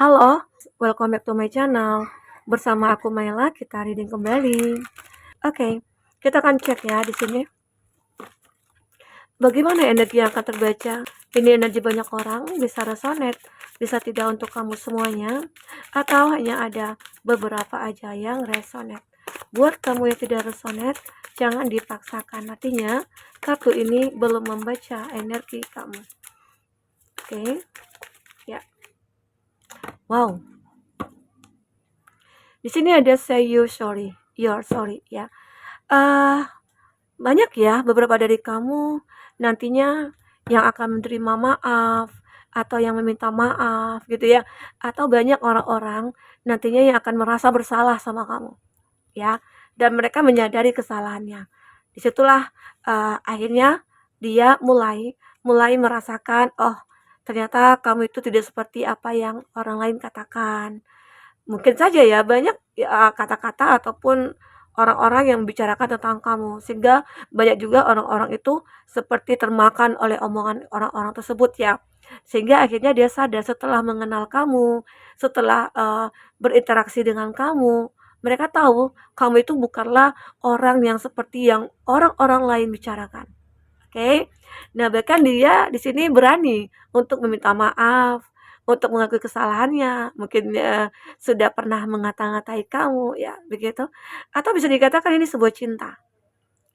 Halo, welcome back to my channel. Bersama aku Maila, kita reading kembali. Oke, kita akan cek ya di sini. Bagaimana energi yang akan terbaca? Ini energi banyak orang, bisa resonate, bisa tidak untuk kamu semuanya, atau hanya ada beberapa aja yang resonate. Buat kamu yang tidak resonate, jangan dipaksakan. Artinya, kartu ini belum membaca energi kamu. Oke, ya. Wow. Di sini ada say you're sorry ya. Uh, Banyak ya beberapa dari kamu nantinya yang akan menerima maaf atau yang meminta maaf gitu ya. Atau banyak orang-orang nantinya yang akan merasa bersalah sama kamu ya. Dan mereka menyadari kesalahannya. Disitulah akhirnya dia mulai merasakan, oh ternyata kamu itu tidak seperti apa yang orang lain katakan. Mungkin saja ya banyak kata-kata ataupun orang-orang yang membicarakan tentang kamu, sehingga banyak juga orang-orang itu seperti termakan oleh omongan orang-orang tersebut ya. Sehingga akhirnya dia sadar setelah mengenal kamu, setelah berinteraksi dengan kamu, mereka tahu kamu itu bukanlah orang yang seperti yang orang-orang lain bicarakan. Oke. Nah, bahkan dia di sini berani untuk meminta maaf, untuk mengakui kesalahannya, mungkin sudah pernah mengata-ngatai kamu, ya begitu. Atau bisa dikatakan ini sebuah cinta,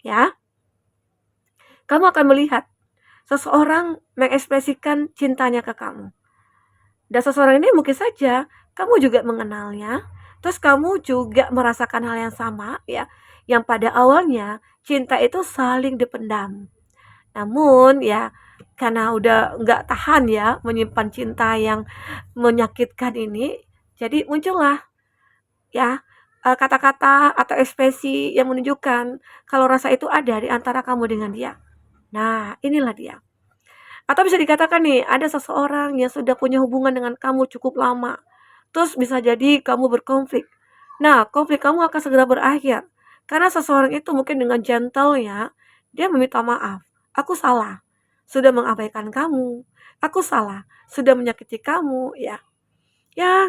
ya. Kamu akan melihat seseorang mengekspresikan cintanya ke kamu. Dan seseorang ini mungkin saja kamu juga mengenalnya, terus kamu juga merasakan hal yang sama, ya. Yang pada awalnya cinta itu saling dipendam. Namun ya karena udah nggak tahan ya menyimpan cinta yang menyakitkan ini, jadi muncullah ya kata-kata atau ekspresi yang menunjukkan kalau rasa itu ada di antara kamu dengan dia. Nah, inilah dia. Atau bisa dikatakan nih, ada seseorang yang sudah punya hubungan dengan kamu cukup lama. Terus bisa jadi kamu berkonflik. Nah, konflik kamu akan segera berakhir. Karena seseorang itu mungkin dengan gentle ya, dia meminta maaf. Aku salah, sudah mengabaikan kamu. Aku salah, sudah menyakiti kamu ya. Ya,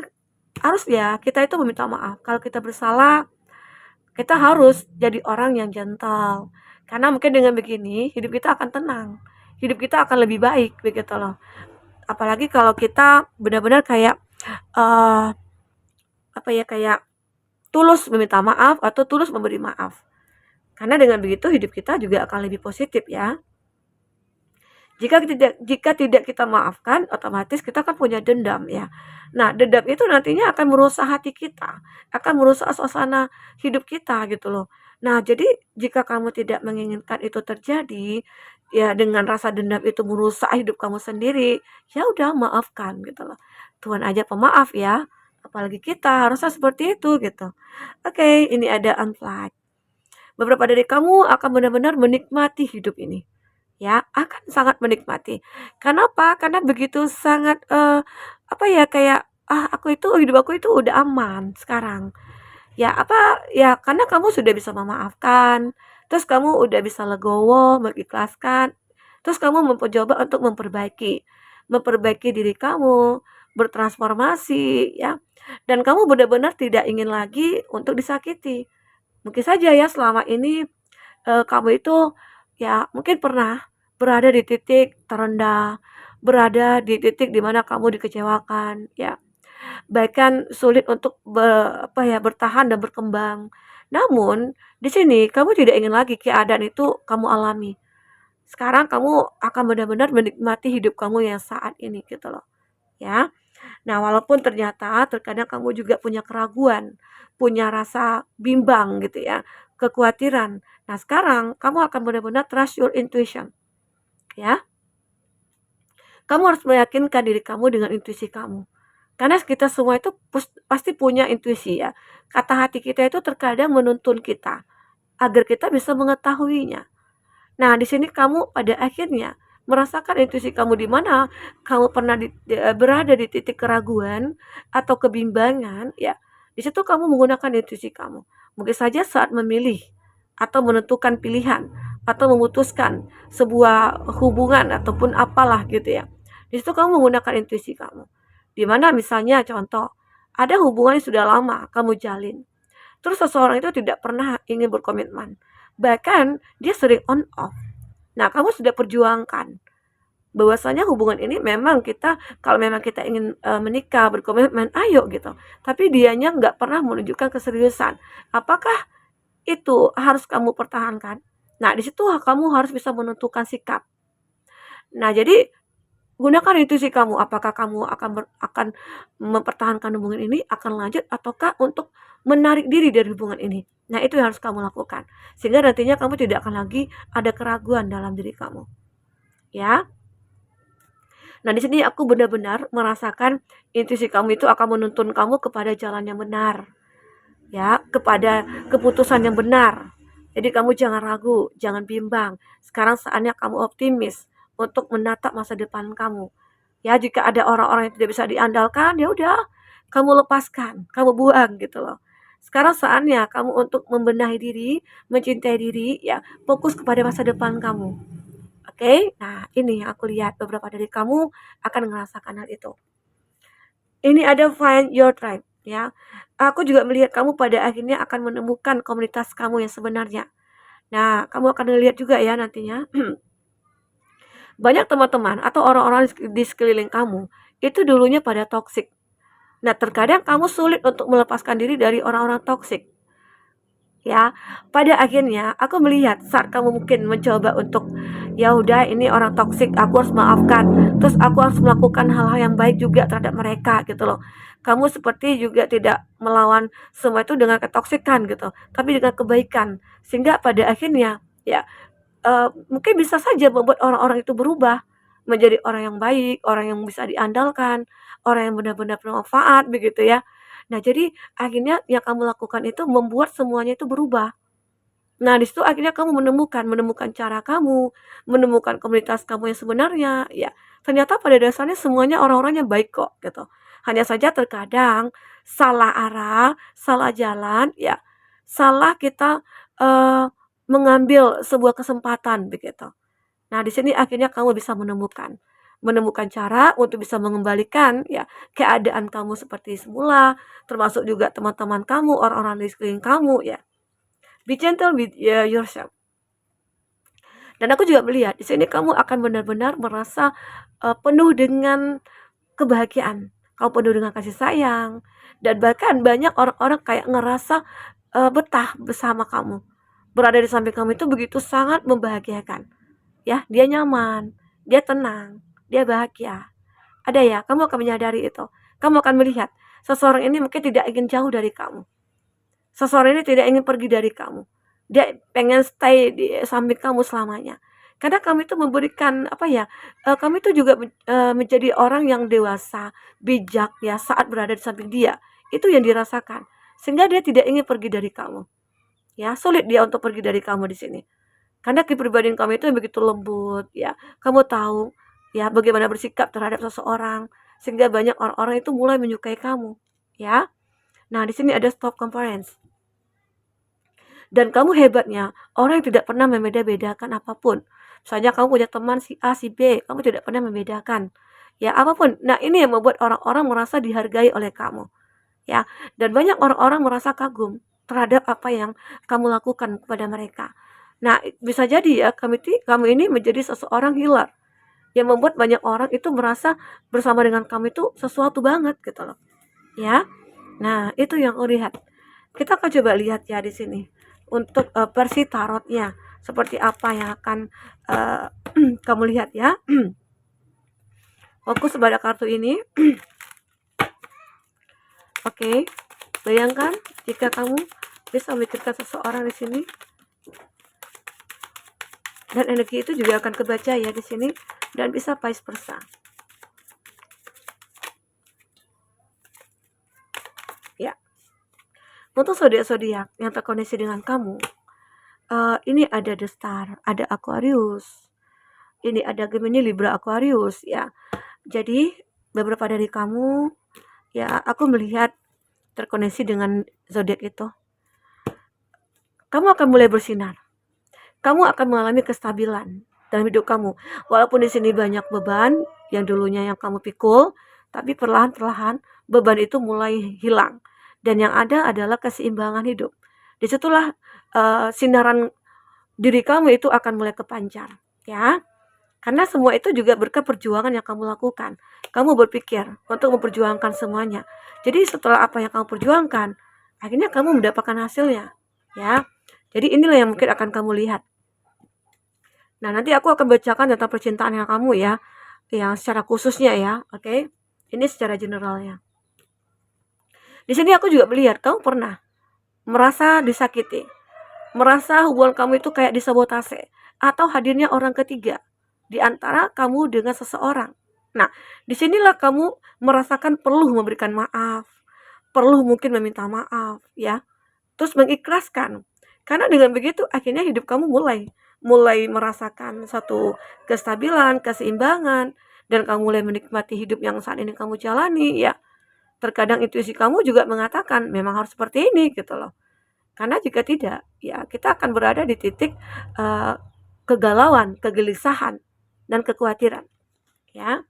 harus ya kita itu meminta maaf. Kalau kita bersalah, kita harus jadi orang yang gentle. Karena mungkin dengan begini, hidup kita akan tenang. Hidup kita akan lebih baik, begitu loh. Apalagi kalau kita benar-benar kayak, uh, kayak tulus meminta maaf atau tulus memberi maaf. Karena dengan begitu hidup kita juga akan lebih positif ya. Jika tidak kita maafkan, otomatis kita kan punya dendam ya. Nah, dendam itu nantinya akan merusak hati kita, akan merusak suasana hidup kita gitu loh. Nah, jadi jika kamu tidak menginginkan itu terjadi, ya dengan rasa dendam itu merusak hidup kamu sendiri, ya udah maafkan gitu loh. Tuhan aja pemaaf ya, apalagi kita harusnya seperti itu gitu. Oke, ini ada unflag. Beberapa dari kamu akan benar-benar menikmati hidup ini ya, akan sangat menikmati. Kenapa? Karena begitu sangat, kayak, hidup aku itu udah aman sekarang. Ya, ya karena kamu sudah bisa memaafkan, terus kamu udah bisa legowo, mengikhlaskan, terus kamu mencoba untuk memperbaiki diri kamu, bertransformasi ya, dan kamu benar-benar tidak ingin lagi untuk disakiti. Mungkin saja ya selama ini kamu itu ya mungkin pernah berada di titik terendah, berada di titik di mana kamu dikecewakan, ya. Bahkan sulit untuk bertahan dan berkembang. Namun, di sini kamu tidak ingin lagi keadaan itu kamu alami. Sekarang kamu akan benar-benar menikmati hidup kamu yang saat ini gitu loh, ya. Nah, walaupun ternyata terkadang kamu juga punya keraguan, punya rasa bimbang gitu ya, kekhawatiran. Nah, sekarang kamu akan benar-benar trust your intuition, ya. Kamu harus meyakinkan diri kamu dengan intuisi kamu. Karena kita semua itu pasti punya intuisi ya. Kata hati kita itu terkadang menuntun kita agar kita bisa mengetahuinya. Nah, di sini kamu pada akhirnya merasakan intuisi kamu di mana kamu pernah berada di titik keraguan atau kebimbangan, ya. Di situ kamu menggunakan intuisi kamu. Mungkin saja saat memilih atau menentukan pilihan atau memutuskan sebuah hubungan ataupun apalah gitu ya. Di situ kamu menggunakan intuisi kamu. Dimana misalnya contoh, ada hubungan yang sudah lama kamu jalin, terus seseorang itu tidak pernah ingin berkomitmen, bahkan dia sering on off. Nah, kamu sudah perjuangkan bahwasanya hubungan ini memang kita, kalau memang kita ingin menikah, berkomitmen, ayo gitu. Tapi dianya nggak pernah menunjukkan keseriusan. Apakah itu harus kamu pertahankan? Nah, di situ kamu harus bisa menentukan sikap. Nah, jadi gunakan intuisi kamu, apakah kamu akan mempertahankan hubungan ini, akan lanjut, ataukah untuk menarik diri dari hubungan ini. Nah, itu yang harus kamu lakukan. Sehingga nantinya kamu tidak akan lagi ada keraguan dalam diri kamu. Ya. Nah, di sini aku benar-benar merasakan intuisi kamu itu akan menuntun kamu kepada jalan yang benar. Ya, kepada keputusan yang benar. Jadi kamu jangan ragu, jangan bimbang. Sekarang saatnya kamu optimis untuk menatap masa depan kamu. Ya, jika ada orang-orang yang tidak bisa diandalkan, ya udah, kamu lepaskan, kamu buang gitu loh. Sekarang saatnya kamu untuk membenahi diri, mencintai diri, ya, fokus kepada masa depan kamu. Oke? Nah, ini yang aku lihat beberapa dari kamu akan merasakan hal itu. Ini ada find your tribe, ya. Aku juga melihat kamu pada akhirnya akan menemukan komunitas kamu yang sebenarnya. Nah, kamu akan melihat juga ya nantinya. Banyak teman-teman atau orang-orang di sekeliling kamu itu dulunya pada toksik. Nah, terkadang kamu sulit untuk melepaskan diri dari orang-orang toksik. Ya, pada akhirnya aku melihat saat kamu mungkin mencoba untuk, ya udah ini orang toksik, aku harus maafkan, terus aku harus melakukan hal-hal yang baik juga terhadap mereka gitu loh. Kamu seperti juga tidak melawan semua itu dengan ketoksikan gitu, tapi dengan kebaikan. Sehingga pada akhirnya ya mungkin bisa saja membuat orang-orang itu berubah menjadi orang yang baik, orang yang bisa diandalkan, orang yang benar-benar bermanfaat begitu ya. Nah, jadi akhirnya yang kamu lakukan itu membuat semuanya itu berubah. Nah, di situ akhirnya kamu menemukan cara kamu, menemukan komunitas kamu yang sebenarnya, ya. Ternyata pada dasarnya semuanya orang-orangnya baik kok, gitu. Hanya saja terkadang salah arah, salah jalan, ya. Salah kita mengambil sebuah kesempatan begitu. Nah, di sini akhirnya kamu bisa menemukan cara untuk bisa mengembalikan ya keadaan kamu seperti semula, termasuk juga teman-teman kamu, orang-orang di sekeliling kamu ya. Be gentle with yourself. Dan aku juga melihat di sini kamu akan benar-benar merasa penuh dengan kebahagiaan. Kamu penuh dengan kasih sayang dan bahkan banyak orang-orang kayak ngerasa betah bersama kamu. Berada di samping kamu itu begitu sangat membahagiakan. Ya, dia nyaman, dia tenang, dia bahagia. Ada ya, kamu akan menyadari itu. Kamu akan melihat seseorang ini mungkin tidak ingin jauh dari kamu. Seseorang ini tidak ingin pergi dari kamu. Dia pengen stay di samping kamu selamanya. Karena kamu itu memberikan apa ya? Kamu itu juga menjadi orang yang dewasa, bijak ya saat berada di samping dia. Itu yang dirasakan. Sehingga dia tidak ingin pergi dari kamu. Ya, sulit dia untuk pergi dari kamu di sini. Karena kepribadian kamu itu yang begitu lembut ya. Kamu tahu ya bagaimana bersikap terhadap seseorang sehingga banyak orang-orang itu mulai menyukai kamu ya. Nah, di sini ada stop comparison. Dan kamu hebatnya, orang yang tidak pernah membeda-bedakan apapun. Misalnya kamu punya teman si A, si B, kamu tidak pernah membedakan. Ya, apapun. Nah, ini yang membuat orang-orang merasa dihargai oleh kamu. Ya, dan banyak orang-orang merasa kagum terhadap apa yang kamu lakukan kepada mereka. Nah, bisa jadi ya, kamu ini menjadi seseorang healer yang membuat banyak orang itu merasa bersama dengan kamu itu sesuatu banget gitu loh. Ya. Nah, itu yang aku lihat. Kita akan coba lihat ya di sini untuk versi tarotnya seperti apa yang akan kamu lihat ya. Fokus pada kartu ini. Oke. Bayangkan jika kamu bisa memikirkan seseorang di sini. Dan energi itu juga akan kebaca ya di sini dan bisa vice versa. Ya. Untuk zodiak-zodiak yang terkoneksi dengan kamu, ini ada The Star, ada Aquarius, ini ada Gemini, Libra, Aquarius ya. Jadi beberapa dari kamu ya aku melihat terkoneksi dengan zodiak itu. Kamu akan mulai bersinar. Kamu akan mengalami kestabilan dalam hidup kamu. Walaupun di sini banyak beban yang dulunya yang kamu pikul, tapi perlahan-perlahan beban itu mulai hilang dan yang ada adalah keseimbangan hidup. Disitulah sinaran diri kamu itu akan mulai kepancar, ya. Karena semua itu juga berkat perjuangan yang kamu lakukan. Kamu berpikir untuk memperjuangkan semuanya. Jadi setelah apa yang kamu perjuangkan, akhirnya kamu mendapatkan hasilnya, ya. Jadi inilah yang mungkin akan kamu lihat. Nah, nanti aku akan bacakan tentang percintaan yang kamu ya, yang secara khususnya ya, oke? Ini secara generalnya. Di sini aku juga melihat kamu pernah merasa disakiti, merasa hubungan kamu itu kayak disabotase, atau hadirnya orang ketiga di antara kamu dengan seseorang. Nah, disinilah kamu merasakan perlu memberikan maaf, perlu mungkin meminta maaf, ya. Terus mengikhlaskan. Karena dengan begitu akhirnya hidup kamu mulai mulai merasakan satu kestabilan, keseimbangan, dan kamu mulai menikmati hidup yang saat ini kamu jalani, ya. Terkadang intuisi kamu juga mengatakan memang harus seperti ini gitu loh. Karena jika tidak, ya kita akan berada di titik kegalauan, kegelisahan, dan kekhawatiran, ya.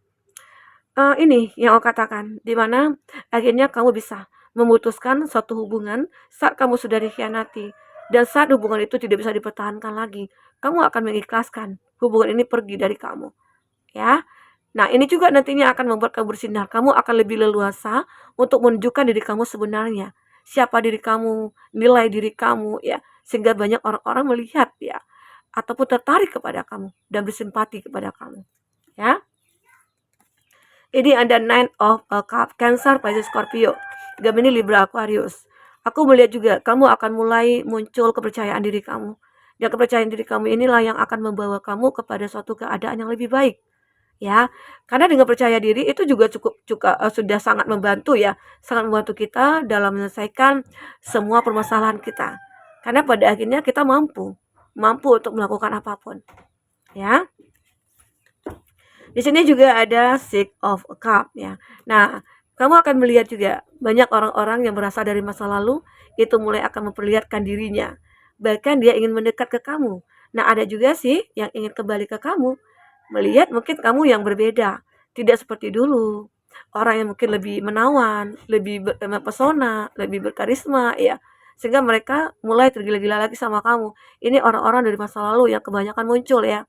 Ini yang aku katakan, di mana akhirnya kamu bisa memutuskan suatu hubungan saat kamu sudah dikhianati dan saat hubungan itu tidak bisa dipertahankan lagi, kamu akan mengikhlaskan hubungan ini pergi dari kamu, ya. Nah, ini juga nantinya akan membuat kamu bersinar. Kamu akan lebih leluasa untuk menunjukkan diri kamu sebenarnya. Siapa diri kamu, nilai diri kamu, ya. Sehingga banyak orang-orang melihat, ya. Ataupun tertarik kepada kamu dan bersimpati kepada kamu, ya. Ini ada Nine of Cup, Cancer, Pisces, Scorpio, Gemini, Libra, Aquarius. Aku melihat juga kamu akan mulai muncul kepercayaan diri kamu. Dan kepercayaan diri kamu inilah yang akan membawa kamu kepada suatu keadaan yang lebih baik. Ya, karena dengan percaya diri itu juga sudah sangat membantu ya, sangat membantu kita dalam menyelesaikan semua permasalahan kita. Karena pada akhirnya kita mampu untuk melakukan apapun. Ya. Di sini juga ada Six of Cup ya. Nah, kamu akan melihat juga banyak orang-orang yang berasal dari masa lalu itu mulai akan memperlihatkan dirinya. Bahkan dia ingin mendekat ke kamu. Nah, ada juga sih yang ingin kembali ke kamu, melihat mungkin kamu yang berbeda, tidak seperti dulu. Orang yang mungkin lebih menawan, lebih mempesona, lebih berkarisma ya. Sehingga mereka mulai tergila-gila lagi sama kamu. Ini orang-orang dari masa lalu yang kebanyakan muncul ya.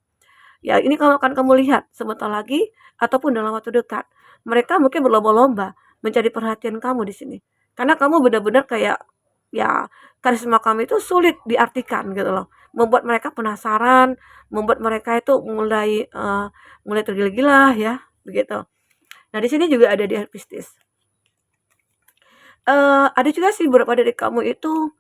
Ya, ini kalau akan kamu lihat sebentar lagi ataupun dalam waktu dekat. Mereka mungkin berlomba-lomba mencari perhatian kamu di sini. Karena kamu benar-benar kayak ya karisma kamu itu sulit diartikan gitu loh. Membuat mereka penasaran, membuat mereka itu mulai tergila-gila ya, begitu. Nah, di sini juga ada di Pisces. Ada juga sih beberapa dari kamu itu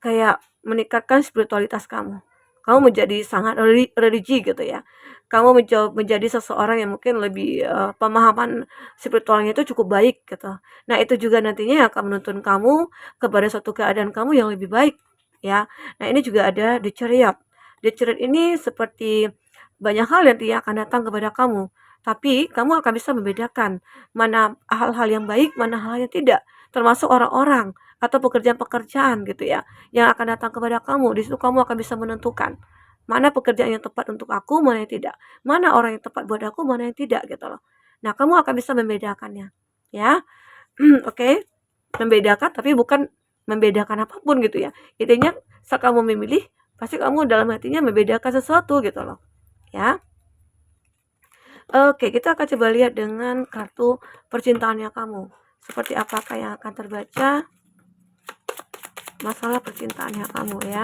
kayak meningkatkan spiritualitas kamu. Kamu menjadi sangat religi gitu ya. Kamu menjadi seseorang yang mungkin lebih pemahaman spiritualnya itu cukup baik gitu. Nah, itu juga nantinya akan menuntun kamu kepada suatu keadaan kamu yang lebih baik ya. Nah, ini juga ada the Chariot. The Chariot ini seperti banyak hal yang nantinya akan datang kepada kamu. Tapi kamu akan bisa membedakan mana hal-hal yang baik, mana hal yang tidak. Termasuk orang-orang atau pekerjaan-pekerjaan gitu ya yang akan datang kepada kamu. Di situ kamu akan bisa menentukan mana pekerjaan yang tepat untuk aku, mana yang tidak. Mana orang yang tepat buat aku, mana yang tidak gitu loh. Nah, kamu akan bisa membedakannya. Ya. Oke. Membedakan tapi bukan membedakan apapun gitu ya. Intinya saat kamu memilih, pasti kamu dalam hatinya membedakan sesuatu gitu loh. Ya. Oke, kita akan coba lihat dengan kartu percintaannya kamu. Seperti apakah yang akan terbaca masalah percintaannya kamu ya.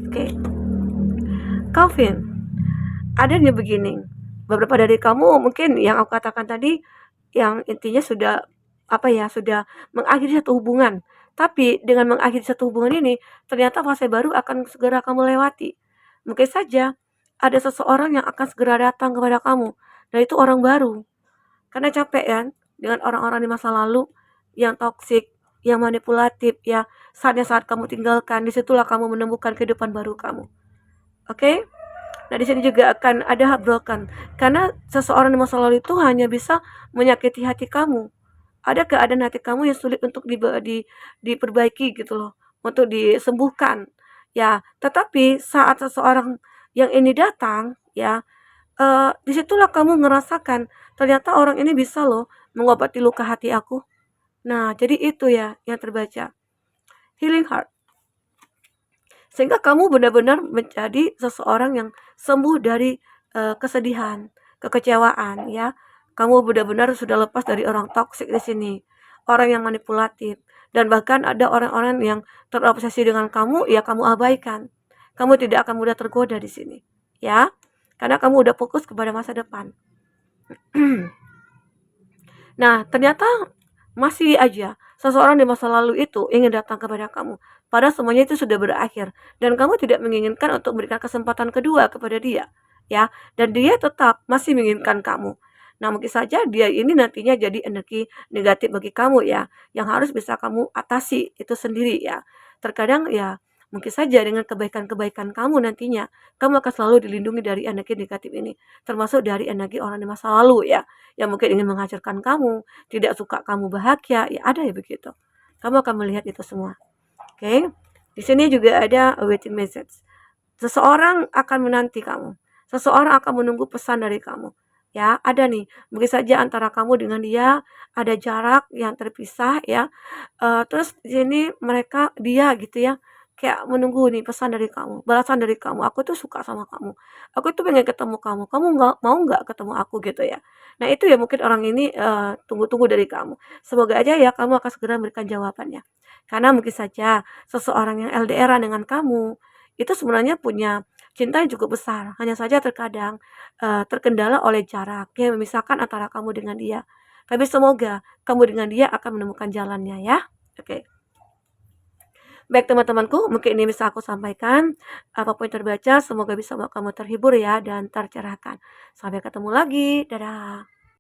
Oke. Calvin, ada di begini. Beberapa dari kamu mungkin yang aku katakan tadi yang intinya sudah sudah mengakhiri satu hubungan. Tapi dengan mengakhiri satu hubungan ini, ternyata fase baru akan segera kamu lewati. Mungkin saja ada seseorang yang akan segera datang kepada kamu, dan itu orang baru. Karena capek kan dengan orang-orang di masa lalu yang toksik, yang manipulatif ya. Saat kamu tinggalkan, disitulah kamu menemukan kehidupan baru kamu. Oke? Nah, di sini juga akan ada heartbroken. Karena seseorang di masa lalu itu hanya bisa menyakiti hati kamu. Ada keadaan hati kamu yang sulit untuk diperbaiki gitu loh, untuk disembuhkan. Ya, tetapi saat seseorang yang ini datang ya, disitulah kamu ngerasakan, ternyata orang ini bisa loh mengobati luka hati aku. Nah, jadi itu ya yang terbaca, healing heart. Sehingga kamu benar-benar menjadi seseorang yang sembuh dari kesedihan, kekecewaan ya. Kamu benar-benar sudah lepas dari orang toksik di sini, orang yang manipulatif, dan bahkan ada orang-orang yang terobsesi dengan kamu, ya kamu abaikan. Kamu tidak akan mudah tergoda di sini, ya. Karena kamu udah fokus kepada masa depan. Nah, ternyata masih aja seseorang di masa lalu itu ingin datang kepada kamu, padahal semuanya itu sudah berakhir dan kamu tidak menginginkan untuk memberikan kesempatan kedua kepada dia, ya. Dan dia tetap masih menginginkan kamu. Nah, mungkin saja dia ini nantinya jadi energi negatif bagi kamu ya, yang harus bisa kamu atasi itu sendiri ya. Terkadang ya mungkin saja dengan kebaikan-kebaikan kamu nantinya, kamu akan selalu dilindungi dari energi negatif ini, termasuk dari energi orang di masa lalu ya, yang mungkin ingin menghancurkan kamu, tidak suka kamu bahagia, ya ada ya begitu. Kamu akan melihat itu semua. Oke. Di sini juga ada awaiting message. Seseorang akan menanti kamu. Seseorang akan menunggu pesan dari kamu. Ya, ada nih. Mungkin saja antara kamu dengan dia ada jarak yang terpisah ya. Terus di sini dia gitu ya, kayak menunggu nih pesan dari kamu, balasan dari kamu, "Aku tuh suka sama kamu. Aku tuh pengen ketemu kamu. Kamu nggak ketemu aku?" Gitu ya. Nah, itu ya mungkin orang ini, tunggu-tunggu dari kamu. Semoga aja ya kamu akan segera memberikan jawabannya. Karena mungkin saja seseorang yang LDR-an dengan kamu, itu sebenarnya punya cinta yang cukup besar. Hanya saja terkadang, terkendala oleh jarak yang memisahkan antara kamu dengan dia. Tapi semoga kamu dengan dia akan menemukan jalannya ya. Oke. Baik teman-temanku, mungkin ini bisa aku sampaikan. Apapun yang terbaca, semoga bisa membuat kamu terhibur ya dan tercerahkan. Sampai ketemu lagi. Dadah.